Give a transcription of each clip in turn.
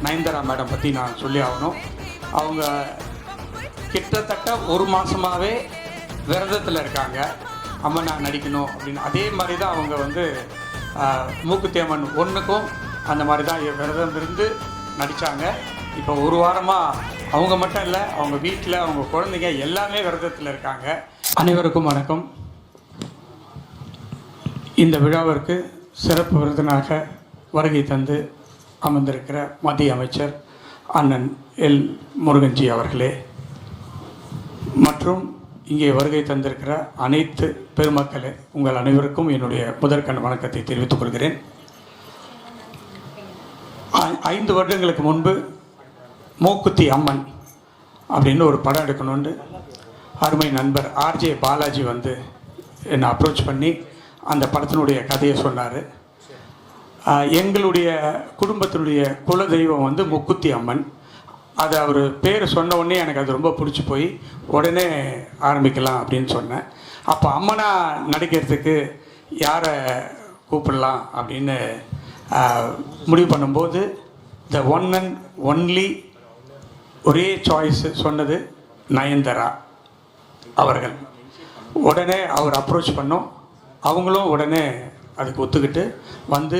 Nayanthara madam பற்றி நான் சொல்லி ஆகணும். அவங்க கிட்டத்தட்ட ஒரு மாதமாகவே விரதத்தில் இருக்காங்க. அம்மன் நான் நடிக்கணும் அப்படின்னு. அதே மாதிரி தான் அவங்க வந்து மூக்குத்தி அம்மன் ஒன்றுக்கும் அந்த மாதிரி தான் விரதம் இருந்து நடித்தாங்க. இப்போ ஒரு வாரமாக அவங்க மட்டும் இல்லை, அவங்க வீட்டில் அவங்க குழந்தைங்க எல்லாமே விரதத்தில் இருக்காங்க. அனைவருக்கும் வணக்கம். இந்த விழாவிற்கு சிறப்பு விருந்தினராக வருகை தந்து அமர்ந்திருக்கிற மத்திய அமைச்சர் அண்ணன் எல் முருகன்ஜி அவர்களே, மற்றும் இங்கே வருகை தந்திருக்கிற அனைத்து பெருமக்களே, உங்கள் அனைவருக்கும் என்னுடைய முதற்கண் வணக்கத்தை தெரிவித்துக் கொள்கிறேன். 5 வருடங்களுக்கு முன்பு மூக்குத்தி அம்மன் அப்படின்னு ஒரு படம் எடுக்கணும்னு அருமை நண்பர் ஆர்ஜே பாலாஜி வந்து என்னை அப்ரோச் பண்ணி அந்த படத்தினுடைய கதையை சொன்னார். எங்களுடைய குடும்பத்தினுடைய குலதெய்வம் வந்து மூக்குத்தி அம்மன். அது அவர் பேர் சொன்ன உடனே எனக்கு அது ரொம்ப பிடிச்சி போய் உடனே ஆரம்பிக்கலாம் அப்படின்னு சொன்னேன். அப்போ அம்மனாக நடிக்கிறதுக்கு யாரை கூப்பிடலாம் அப்படின்னு முடிவு பண்ணும்போது த ஒன் அண்ட் ஒன்லி ஒரே சாய்ஸ் சொன்னது நயன்தாரா அவர்கள். உடனே அவர் அப்ரோச் பண்ணோம். அவங்களும் உடனே அதுக்கு ஒத்துக்கிட்டு வந்து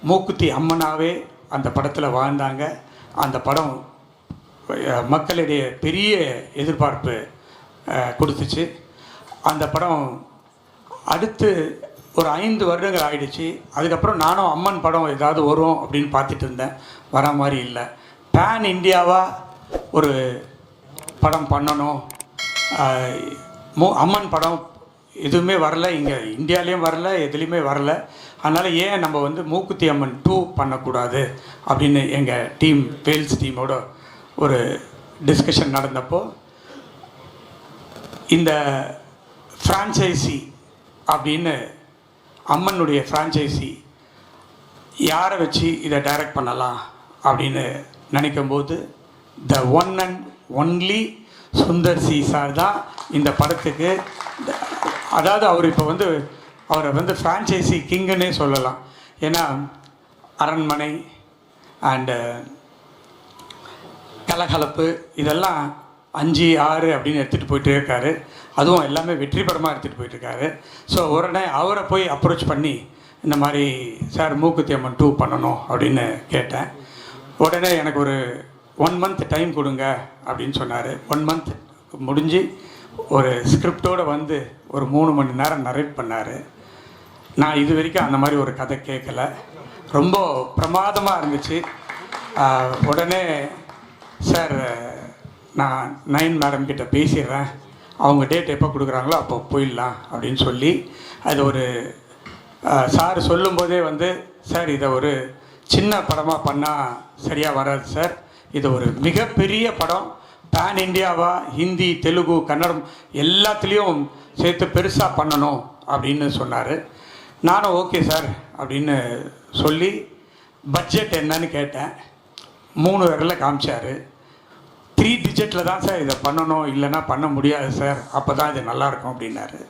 மூக்குத்தி அம்மனாகவே அந்த படத்தில் வாழ்ந்தாங்க. அந்த படம் மக்களிடையே பெரிய எதிர்பார்ப்பு கொடுத்துச்சு. அந்த படம் அடுத்து ஒரு 5 வருடங்கள் ஆகிடுச்சு. அதுக்கப்புறம் நானும் அம்மன் படம் ஏதாவது வரும் அப்படின்னு பார்த்துட்டு இருந்தேன். வர மாதிரி இல்லை. பேன் இந்தியாவாக ஒரு படம் பண்ணணும், அம்மன் படம் எதுவுமே வரல, இங்கே இந்தியாலேயும் வரல, எதுலேயுமே வரல. அதனால் ஏன் நம்ம வந்து மூக்குத்தி அம்மன் 2 பண்ணக்கூடாது அப்படின்னு எங்கள் டீம், வேல்ஸ் டீமோட ஒரு டிஸ்கஷன் நடந்தப்போ, இந்த ஃப்ரான்ச்சைசி அப்படின்னு அம்மனுடைய ஃப்ரான்ச்சைசி யாரை வச்சு இதை டைரக்ட் பண்ணலாம் அப்படின்னு நினைக்கும்போது the one and only Sundar C sir தான் இந்த படத்துக்கு, அதாவது அவர் இப்போ வந்து அவரை வந்து ஃப்ரான்ச்சைசி கிங்குன்னே சொல்லலாம். ஏன்னா அரண்மனை அண்டு கலகலப்பு இதெல்லாம் 5, 6 அப்படின்னு எடுத்துகிட்டு போயிட்டே இருக்காரு. அதுவும் எல்லாமே வெற்றி படமாக எடுத்துகிட்டு போயிட்டுருக்காரு. ஸோ உடனே அவரை போய் அப்ரோச் பண்ணி இந்த மாதிரி சார் மூக்குத்தி அம்மன் 2 பண்ணணும் அப்படின்னு கேட்டேன். உடனே எனக்கு ஒரு 1 month டைம் கொடுங்க அப்படின்னு சொன்னார். 1 month முடிஞ்சு ஒரு ஸ்கிரிப்டோடு வந்து ஒரு 3 மணி நேரம் நரேட் பண்ணார். நான் இது வரைக்கும் அந்த மாதிரி ஒரு கதை கேட்கல. ரொம்ப பிரமாதமாக இருந்துச்சு. உடனே சார் நான் நயன் மேடம் கிட்ட பேசிடுறேன், அவங்க டேட் எப்போ கொடுக்குறாங்களோ அப்போ போயிடலாம் அப்படின்னு சொல்லி, அது ஒரு சார் சொல்லும்போதே வந்து சார் இதை ஒரு சின்ன படமாக பண்ணால் சரியாக வராது சார், இது ஒரு மிகப்பெரிய படம், பேன் இந்தியாவாக ஹிந்தி, தெலுங்கு, கன்னடம் எல்லாத்துலேயும் சேர்த்து பெருசாக பண்ணணும் அப்படின்னு சொன்னார். நானும் ஓகே சார் அப்படின்னு சொல்லி பட்ஜெட் என்னன்னு கேட்டேன். 3 விரலில் காமிச்சார். 3 டிஜிட்டில் தான் சார் இதை பண்ணணும், இல்லைன்னா பண்ண முடியாது சார், அப்போ தான் இது நல்லாயிருக்கும் அப்படின்னாரு.